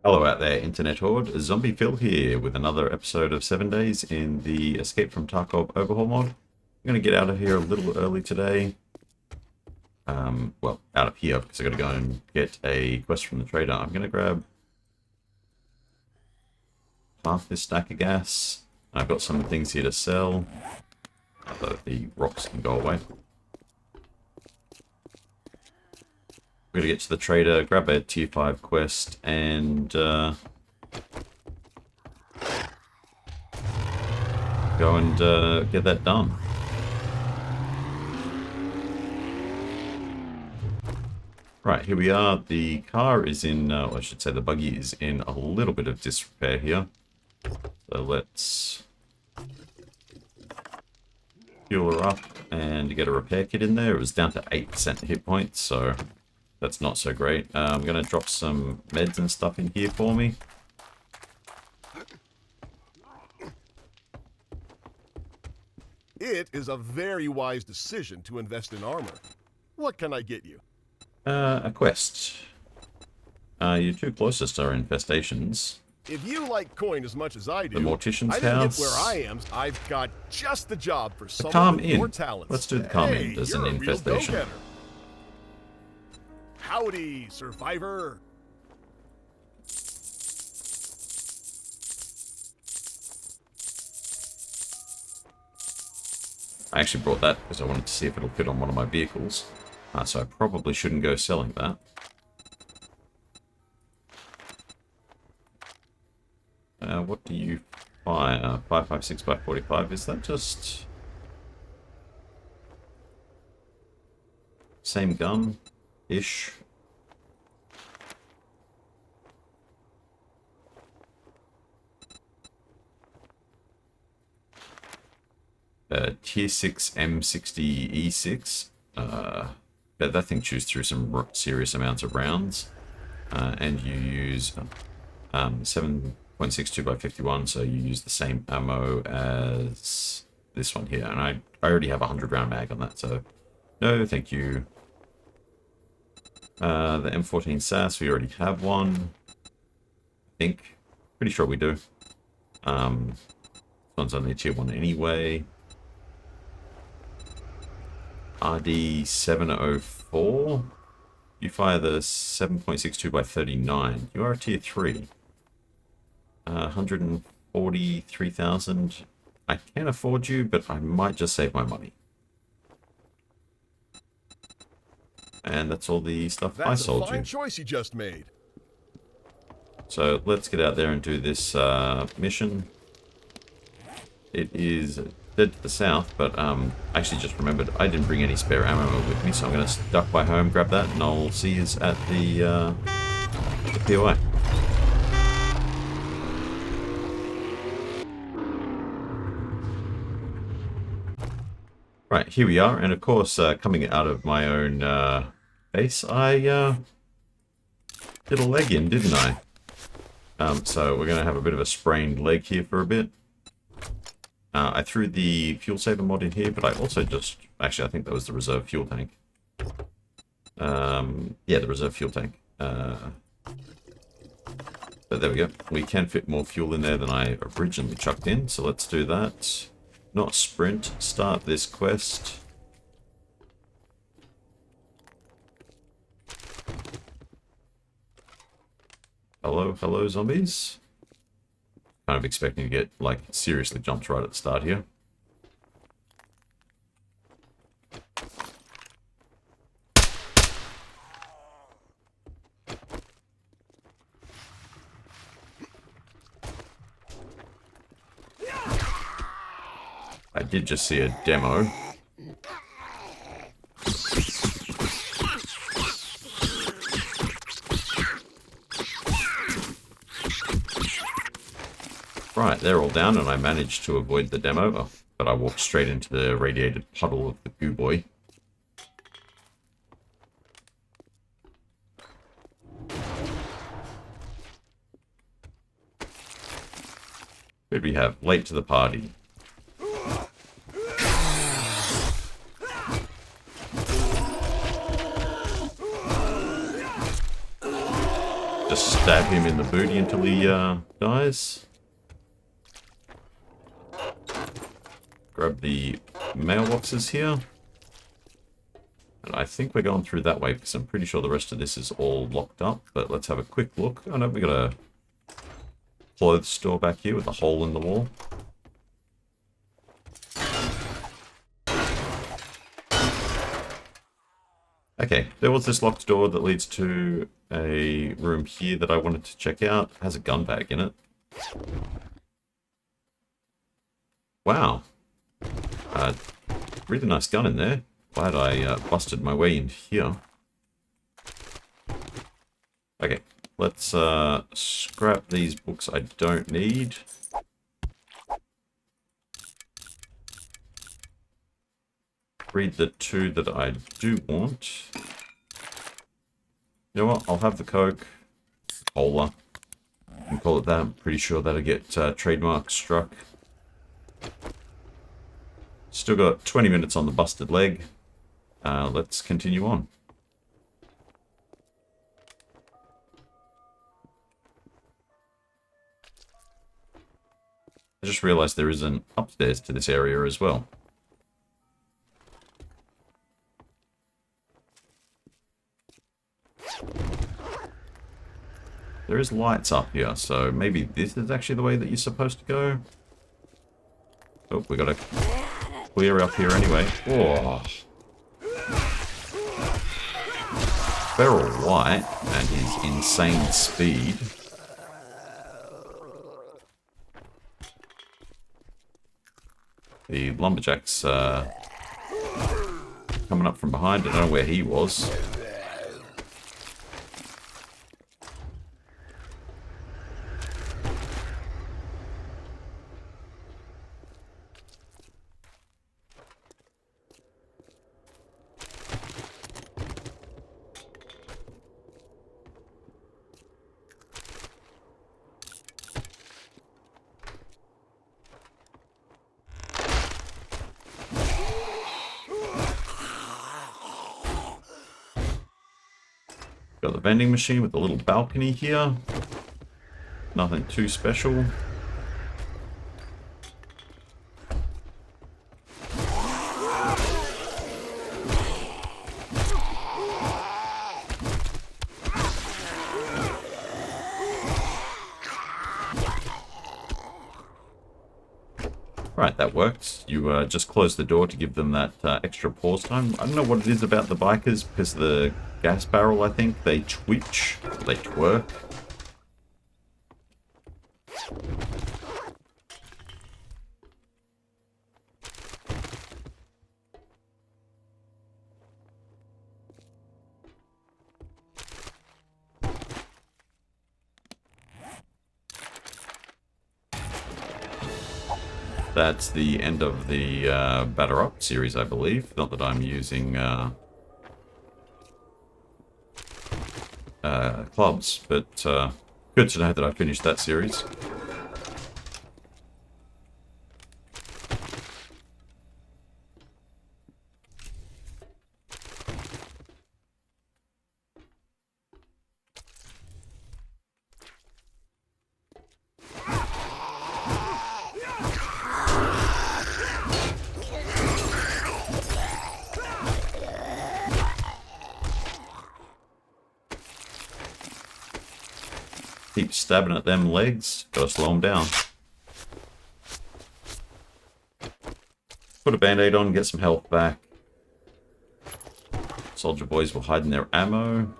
Hello out there, Internet Horde. Zombie Phil here with another episode of 7 Days in the Escape from Tarkov Overhaul mod. I'm going to get out of here a little early today. Well, out of here because I've got to go and get a quest from the trader. I'm going to grab half this stack of gas. I've got some things here to sell, although the rocks can go away. We're going to get to the trader, grab a tier 5 quest, and go and get that done. Right, here we are. The car is in, I should say the buggy is in a little bit of disrepair here. So let's fuel her up and get a repair kit in there. It was down to 8% hit points, so that's not so great. I'm going to drop some meds and stuff in here for me. It is a very wise decision to invest in armor. What can I get you? A quest. Your two closest are infestations. If you like coin as much as I do, The Mortician's I didn't House. get where I am. I've got just the job for Calm someone with Inn. more talents. Let's do the Calm Hey, Inn as you're an a real infestation. go-getter. Howdy, survivor. I actually brought that because I wanted to see if it'll fit on one of my vehicles. So I probably shouldn't go selling that. What do you fire? 5.56 by 45. Is that just same gun-ish? Tier 6 M60 E6. Bet that thing chews through some serious amounts of rounds. And you use 7.62 by 51, so you use the same ammo as this one here. And I already have a 100 round mag on that, so no, thank you. The M14 SAS, we already have one. I think. Pretty sure we do. This one's only tier 1 anyway. RD704. You fire the 7.62 by 39. You are a tier 3. 143,000. I can afford you, but I might just save my money. And that's all the stuff I That's sold a fine you. choice you just made. So let's get out there and do this mission. It is dead to the south, but I actually just remembered I didn't bring any spare ammo with me, so I'm going to duck by home, grab that, and I'll see you at the POI. Right, here we are, and of course, coming out of my own base, I did a leg in, didn't I? So we're going to have a bit of a sprained leg here for a bit. I threw the fuel saver mod in here, but I also just... Actually, I think that was the reserve fuel tank. Yeah, the reserve fuel tank. But there we go. We can fit more fuel in there than I originally chucked in, so let's do that. Not sprint. Start this quest. Hello, zombies. Kind of expecting to get, like, seriously jumped right at the start here. I did just see a demo. Right, they're all down, and I managed to avoid the demo, but I walked straight into the radiated puddle of the goo boy. Who do we have? Late to the party. just stab him in the booty until he dies. Grab the mailboxes here. And I think we're going through that way because I'm pretty sure the rest of this is all locked up. But let's have a quick look. Oh no, we got a clothes store back here with a hole in the wall. Okay, there was this locked door that leads to a room here that I wanted to check out. It has a gun bag in it. Wow. Really nice gun in there. Glad I busted my way in here. Okay, let's scrap these books I don't need. Read the two that I do want. You know what? I'll have the Coke. Cola. You can call it that. I'm pretty sure that'll get trademark struck. Still got 20 minutes on the busted leg. Let's continue on. I just realized there is an upstairs to this area as well. There is lights up here, so maybe this is actually the way that you're supposed to go. Oh, we gotta clear up here anyway. Oh. Feral White and his insane speed. The lumberjack's coming up from behind. I don't know where he was. Got the vending machine with the little balcony here. Nothing too special. Right, that worked. You just close the door to give them that extra pause time. I don't know what it is about the bikers, because the gas barrel, I think, they twitch, they twerk. That's the end of the Batter Up series, I believe. Not that I'm using clubs, but good to know that I finished that series. Keep stabbing at them legs. Gotta slow them down. Put a band-aid on, get some health back. Soldier boys will hide in their ammo.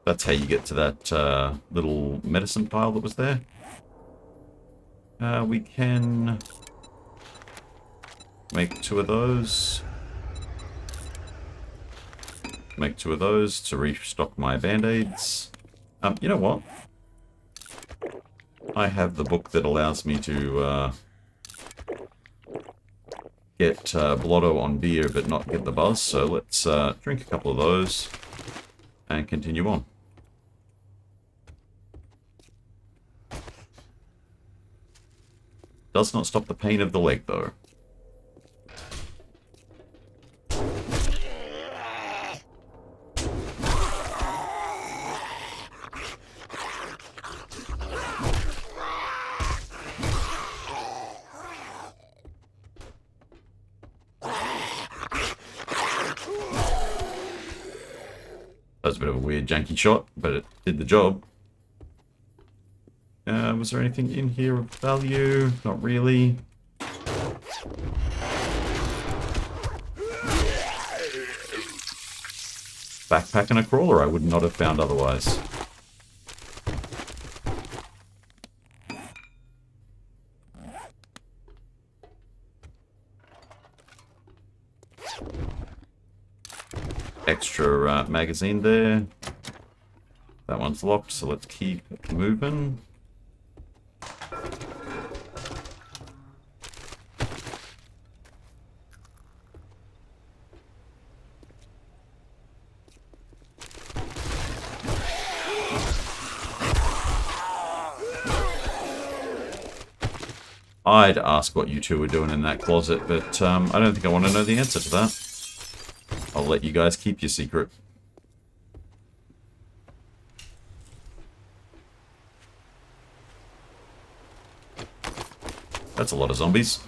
That's how you get to that little medicine pile that was there. We can make 2 of those. Make 2 of those to restock my band-aids. You know what? I have the book that allows me to get blotto on beer but not get the buzz. So let's drink a couple of those and continue on. Does not stop the pain of the leg though. That was a bit of a weird janky shot, but it did the job. Was there anything in here of value? Not really. Backpack and a crawler I would not have found otherwise. Extra magazine there. That one's locked, so let's keep moving. I'd ask what you two were doing in that closet, but I don't think I want to know the answer to that. I'll let you guys keep your secret. That's a lot of zombies.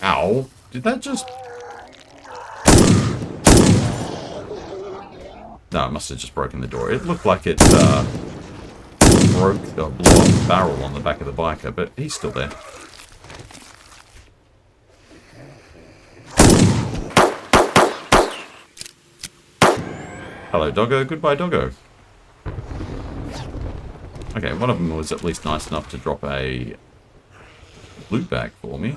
Ow. Did that just... No, it must have just broken the door. It looked like it broke or blew off the barrel on the back of the biker, but he's still there. Hello, doggo. Goodbye, doggo. Okay, one of them was at least nice enough to drop a loot bag for me.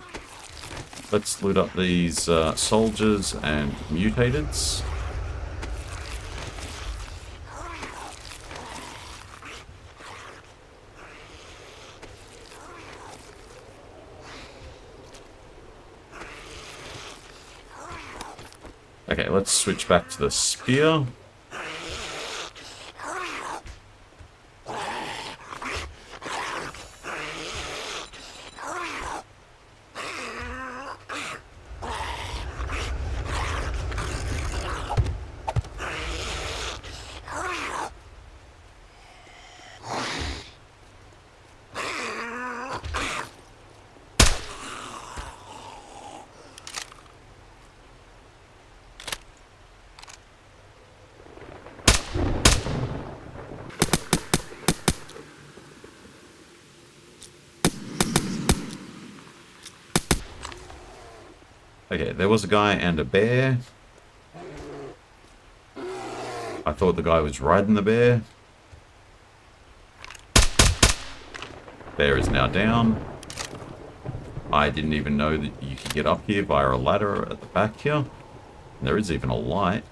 Let's loot up these soldiers and mutateds. Okay, let's switch back to the spear. Okay, there was a guy and a bear. I thought the guy was riding the bear. Bear is now down. I didn't even know that you could get up here via a ladder at the back here. And there is even a light.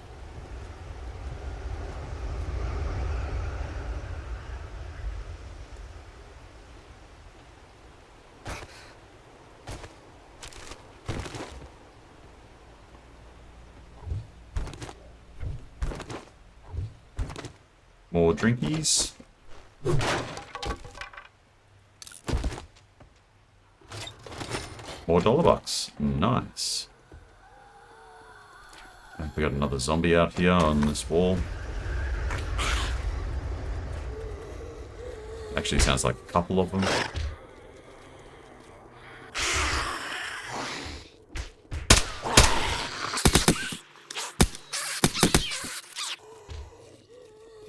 More drinkies. More $1. Nice. We got another zombie out here on this wall. Actually sounds like a couple of them.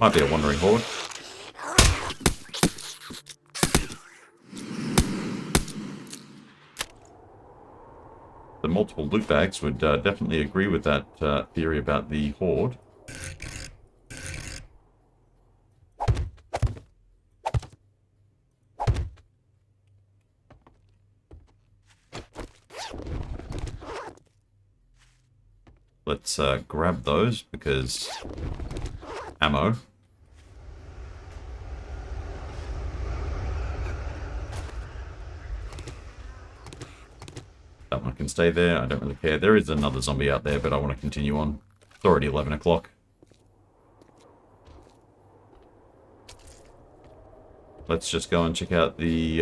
Might be a wandering horde. The multiple loot bags would definitely agree with that theory about the horde. Let's grab those because ammo. That one can stay there. I don't really care. There is another zombie out there, but I want to continue on. It's already 11 o'clock. Let's just go and check out the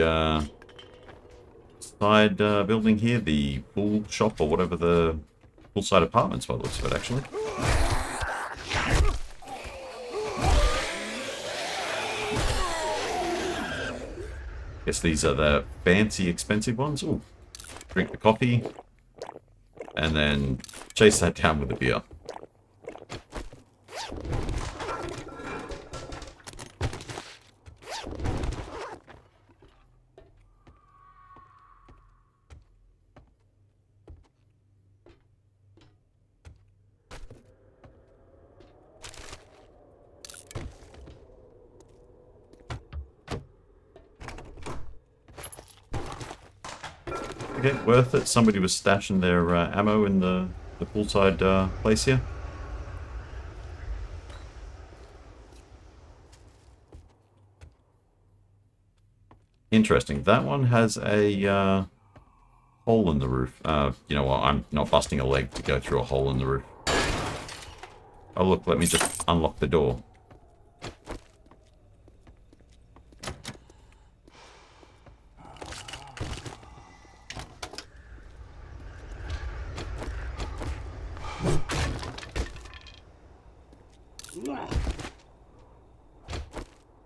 side building here, the pool shop or whatever, the poolside apartments by the looks of it, actually. Guess these are the fancy, expensive ones. Ooh. Drink the coffee, and then chase that down with a beer. Okay, worth it. Somebody was stashing their ammo in the poolside place here. Interesting. That one has a hole in the roof. You know what? I'm not busting a leg to go through a hole in the roof. Oh look, let me just unlock the door.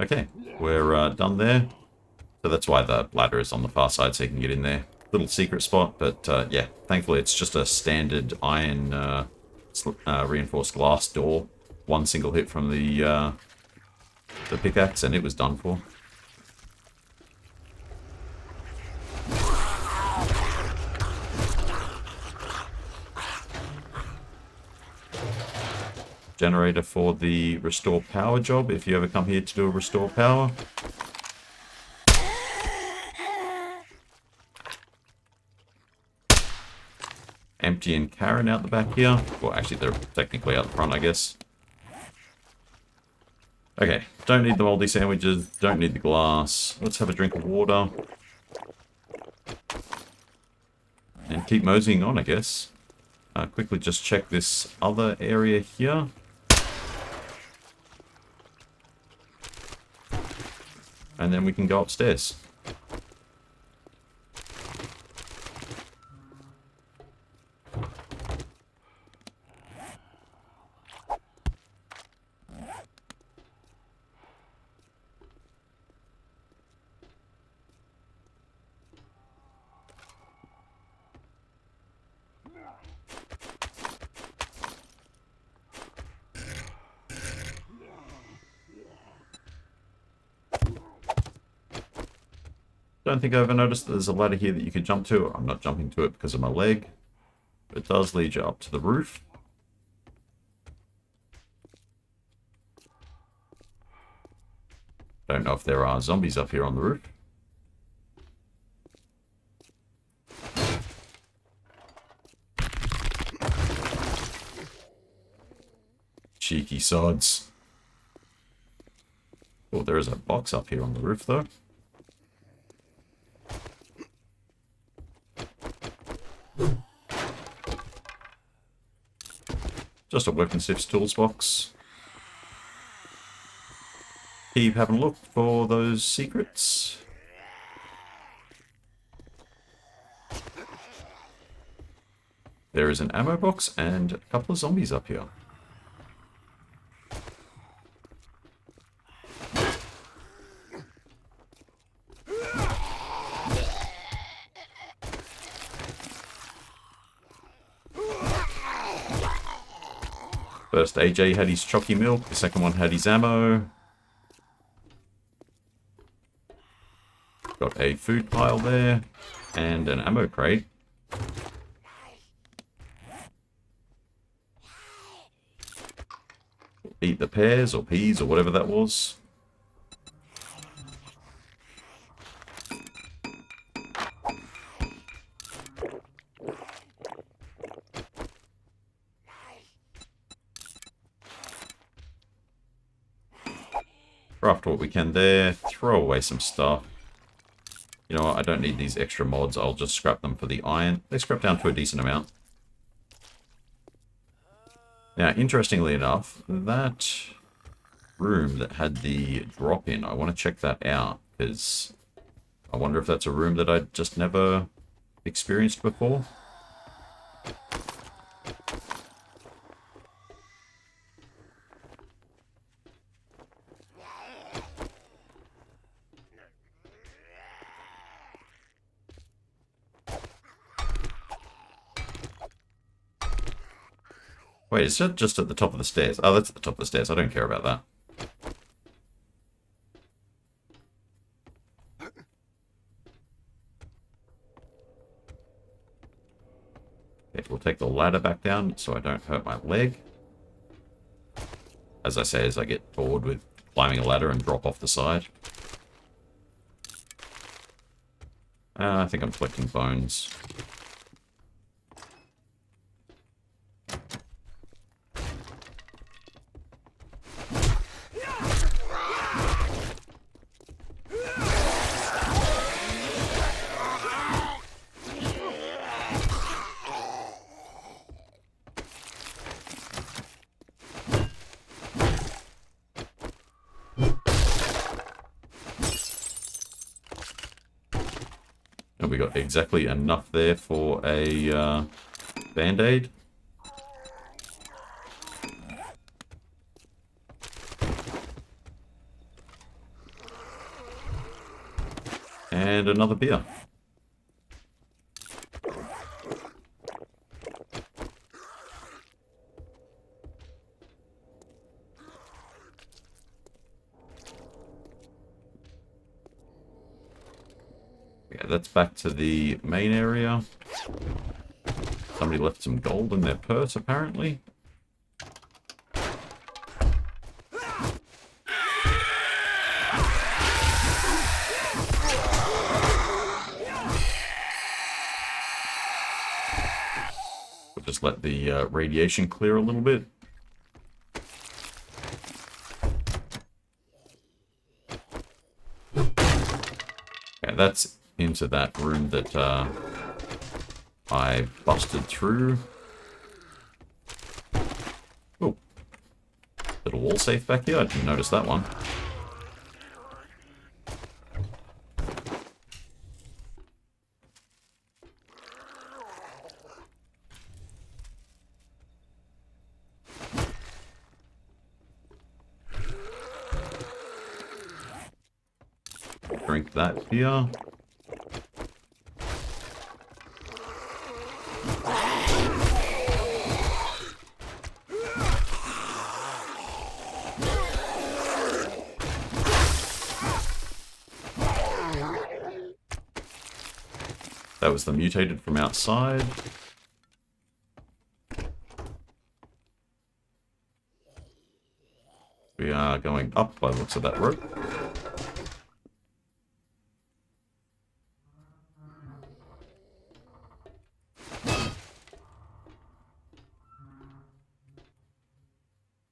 Okay, we're done there. So that's why the ladder is on the far side, so you can get in there. Little secret spot, but yeah, thankfully it's just a standard iron reinforced glass door. One single hit from the pickaxe, and it was done for. Generator for the restore power job, if you ever come here to do a restore power. Empty and Karen out the back here. Well, actually, they're technically out the front, I guess. Okay, don't need the moldy sandwiches, don't need the glass. Let's have a drink of water. And keep moseying on, I guess. Quickly just check this other area here. And then we can go upstairs. Don't think I ever noticed that there's a ladder here that you could jump to. I'm not jumping to it because of my leg. But it does lead you up to the roof. Don't know if there are zombies up here on the roof. Cheeky sods. Oh, there is a box up here on the roof, though. Just a weaponsmith's tools box. Keep having a look for those secrets. There is an ammo box and a couple of zombies up here. First AJ had his chalky milk, the second one had his ammo. Got a food pile there, and an ammo crate. Eat the pears or peas or whatever that was. Craft what we can there, throw away some stuff. You know what, I don't need these extra mods. I'll just scrap them for the iron. They scrap down to a decent amount. Now, interestingly enough, that room that had the drop-in, I want to check that out, because I wonder if that's a room that I just never experienced before. Wait, is that just at the top of the stairs? Oh, that's at the top of the stairs. I don't care about that. Okay, we'll take the ladder back down so I don't hurt my leg. As I say, as I get bored with climbing a ladder and drop off the side. I think I'm collecting bones. And we got exactly enough there for a band-aid. And another beer. Yeah, that's back to the main area. Somebody left some gold in their purse, apparently. We'll just let the radiation clear a little bit. Okay, that's into that room that I busted through. Oh, little wall safe back here. I didn't notice that one. Drink that beer. That was the mutated from outside. We are going up by the looks of that rope.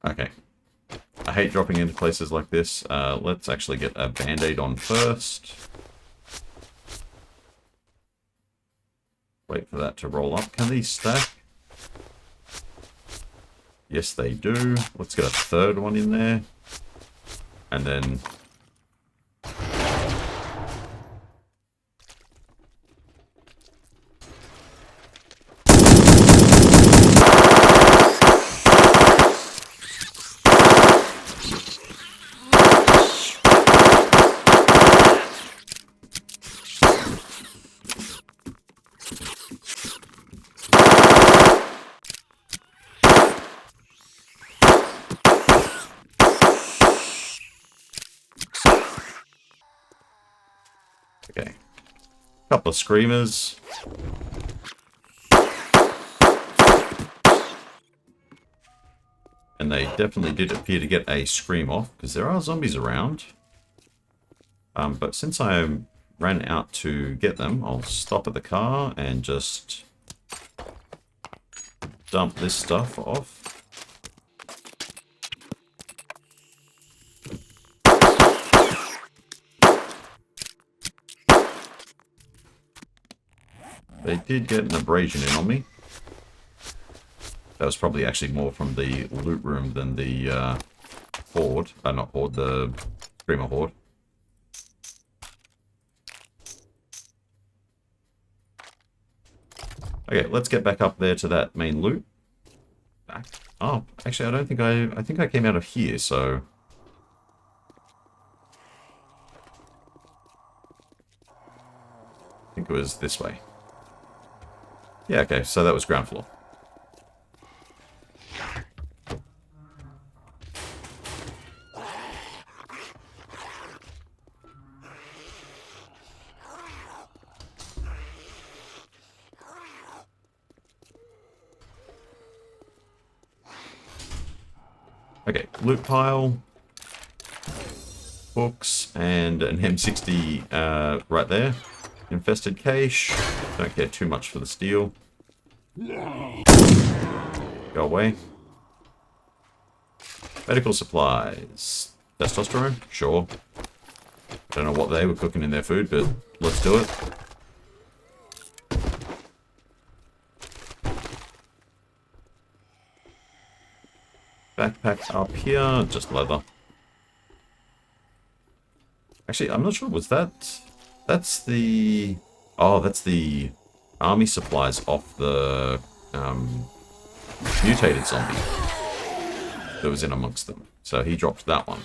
Okay. I hate dropping into places like this. Let's actually get a band-aid on first. Wait for that to roll up. Can these stack? Yes, they do. Let's get a third one in there. And then... Okay. Couple of screamers. And they definitely did appear to get a scream off, because there are zombies around. But since I ran out to get them, I'll stop at the car and just dump this stuff off. They did get an abrasion in on me. That was probably actually more from the loot room than the horde. Not horde, the Screamer horde. Okay, let's get back up there to that main loot. Back up. Actually, I don't think I think I came out of here, so... I think it was this way. Yeah, okay, so that was ground floor. Okay, loot pile, books, and an M60 right there. Infested cache. Don't care too much for the steel. Go away. Medical supplies. Testosterone? Sure. Don't know what they were cooking in their food, but let's do it. Backpack up here, just leather. Actually, I'm not sure, was that... That's the... Oh, that's the army supplies off the mutated zombie that was in amongst them. So he dropped that one.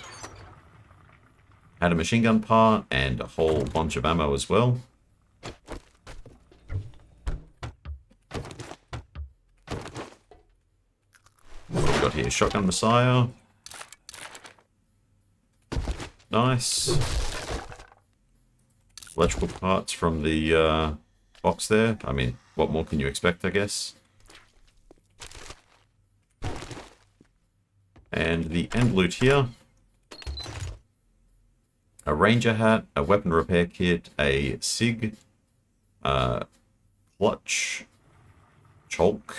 Had a machine gun part and a whole bunch of ammo as well. What have we got here? Shotgun Messiah. Nice. Electrical parts from the box there. I mean, what more can you expect, I guess? And the end loot here. A ranger hat, a weapon repair kit, a SIG, clutch, chalk,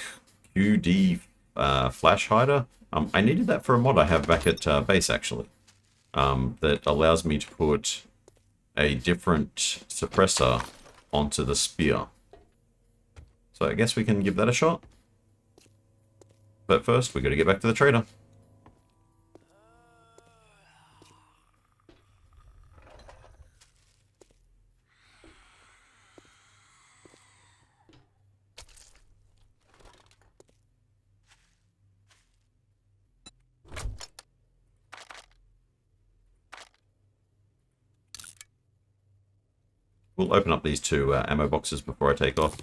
QD flash hider. I needed that for a mod I have back at base, actually. That allows me to put a different suppressor onto the spear. So I guess we can give that a shot. But first, we got to get back to the trader. We'll open up these two ammo boxes before I take off.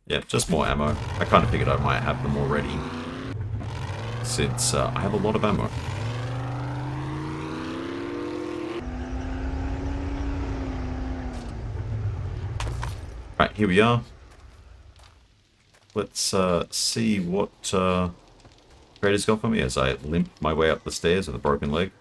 Yeah, just more ammo. I kind of figured I might have them already, since I have a lot of ammo. Right, here we are. Let's see what Trader's got for me as I limp my way up the stairs with a broken leg.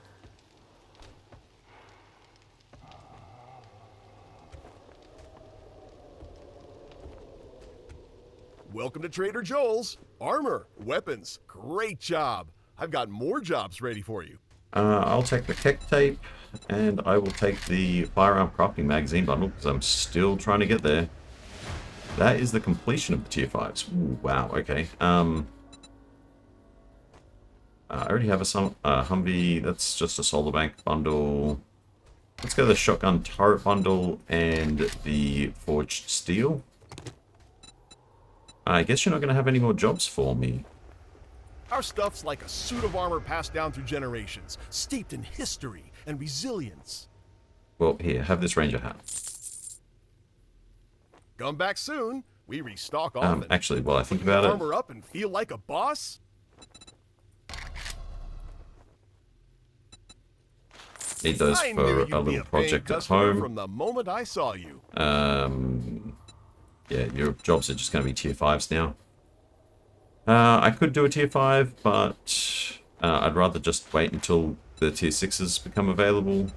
Welcome to Trader Joel's. Armor, weapons, great job. I've got more jobs ready for you. I'll take the Keck tape, and I will take the firearm crafting magazine bundle, because I'm still trying to get there. That is the completion of the tier 5s. Ooh, wow, okay. I already have a Humvee. That's just a solar bank bundle. Let's go the shotgun turret bundle and the forged steel. I guess you're not going to have any more jobs for me. Our stuff's like a suit of armor passed down through generations, steeped in history and resilience. Well, here, have this ranger hat. Come back soon. We restock often. Actually, while I think about it... Armor up and feel like a boss? Need those I for knew a you'd be little project paying at customer home. From the moment I saw you. Yeah, your jobs are just going to be tier 5s now. I could do a tier 5, but I'd rather just wait until the tier 6s become available.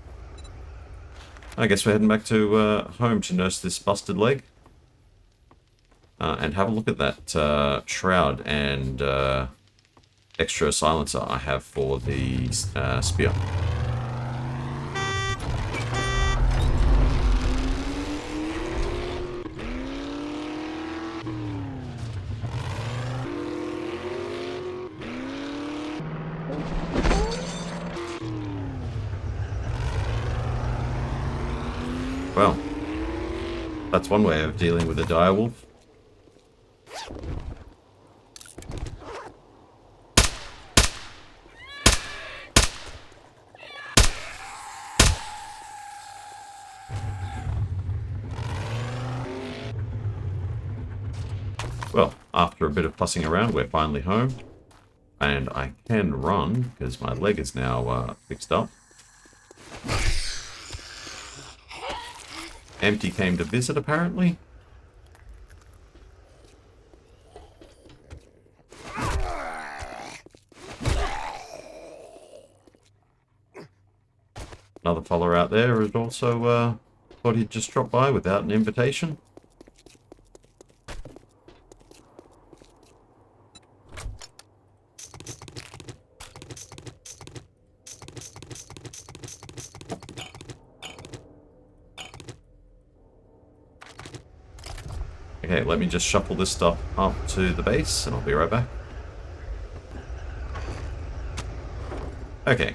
I guess we're heading back to home to nurse this busted leg. And have a look at that shroud and extra silencer I have for the spear. Well, that's one way of dealing with a direwolf. Well, after a bit of fussing around, we're finally home. And I can run, because my leg is now fixed up. Empty came to visit, apparently. Another follower out there has also thought he'd just drop by without an invitation. Okay, let me just shuffle this stuff up to the base, and I'll be right back. Okay.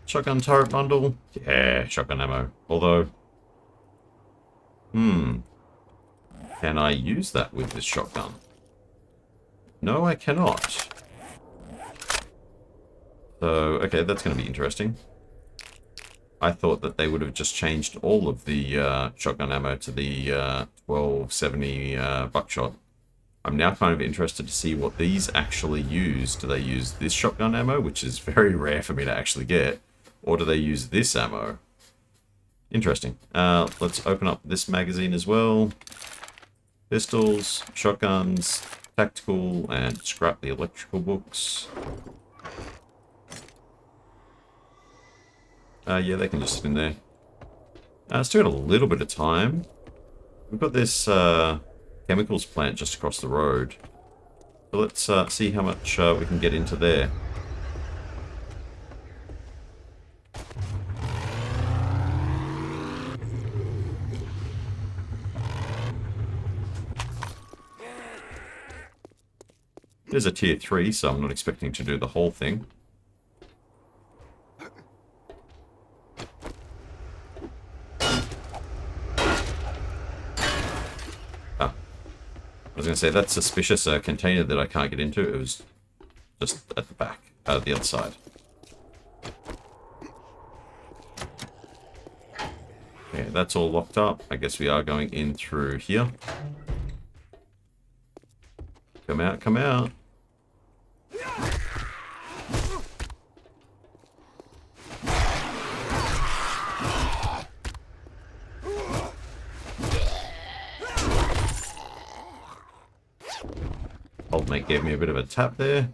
Shotgun turret bundle. Yeah, shotgun ammo. Although... Can I use that with this shotgun? No, I cannot. So, okay, that's going to be interesting. I thought that they would have just changed all of the shotgun ammo to the 1270 buckshot. I'm now kind of interested to see what these actually use. Do they use this shotgun ammo, which is very rare for me to actually get, or do they use this ammo? Interesting. Let's open up this magazine as well. Pistols, shotguns, tactical, and scrap the electrical books. Yeah, they can just sit in there. Still got a little bit of time. We've got this chemicals plant just across the road. So let's see how much we can get into there. It is a tier 3, so I'm not expecting to do the whole thing. I was going to say, that suspicious container that I can't get into, it was just at the back, the other side. Okay, that's all locked up. I guess we are going in through here. Come out, come out. Old mate gave me a bit of a tap there.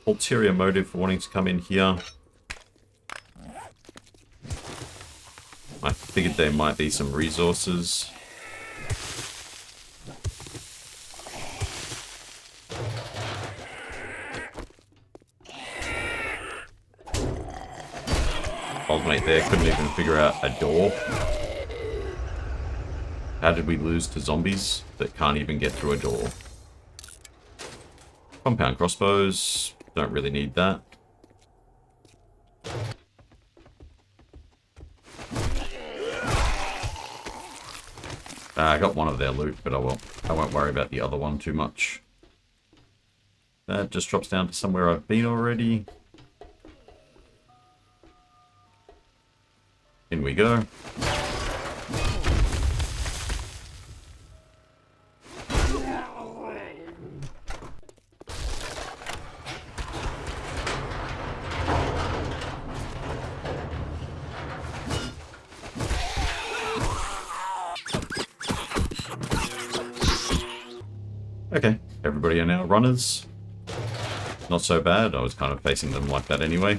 Ulterior motive for wanting to come in here. I figured there might be some resources. Old mate there couldn't even figure out a door. How did we lose to zombies that can't even get through a door? Compound crossbows. Don't really need that. I got one of their loot, but I won't worry about the other one too much. That just drops down to somewhere I've been already. In we go. Okay, everybody are now runners. Not so bad, I was kind of facing them like that anyway.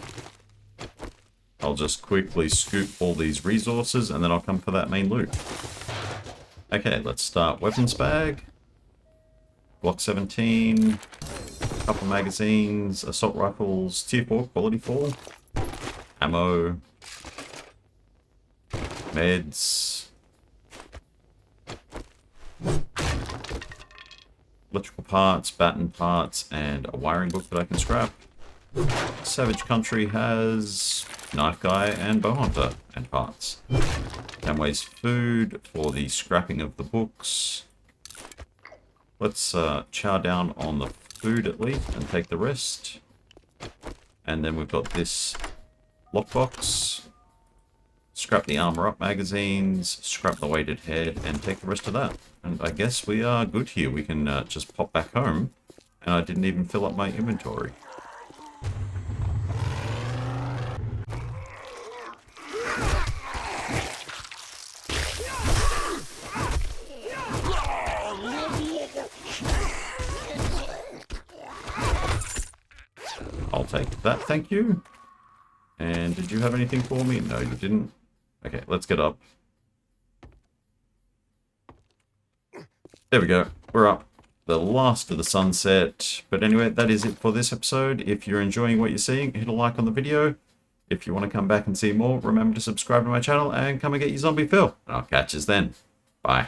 I'll just quickly scoop all these resources and then I'll come for that main loot. Okay, let's start weapons bag. Block 17. Couple magazines, assault rifles, tier 4, quality 4. Ammo. Meds. Electrical parts, batten parts, and a wiring book that I can scrap. Savage Country has Knife Guy and Bowhunter and parts. Can waste food for the scrapping of the books. Let's chow down on the food at least and take the rest. And then we've got this lockbox. Scrap the armor up magazines, scrap the weighted head, and take the rest of that. And I guess we are good here. We can just pop back home. And I didn't even fill up my inventory. I'll take that, thank you. And did you have anything for me? No, you didn't. Okay, let's get up. There we go. We're up. The last of the sunset. But anyway, that is it for this episode. If you're enjoying what you're seeing, hit a like on the video. If you want to come back and see more, remember to subscribe to my channel and come and get your zombie fill. And I'll catch you then. Bye.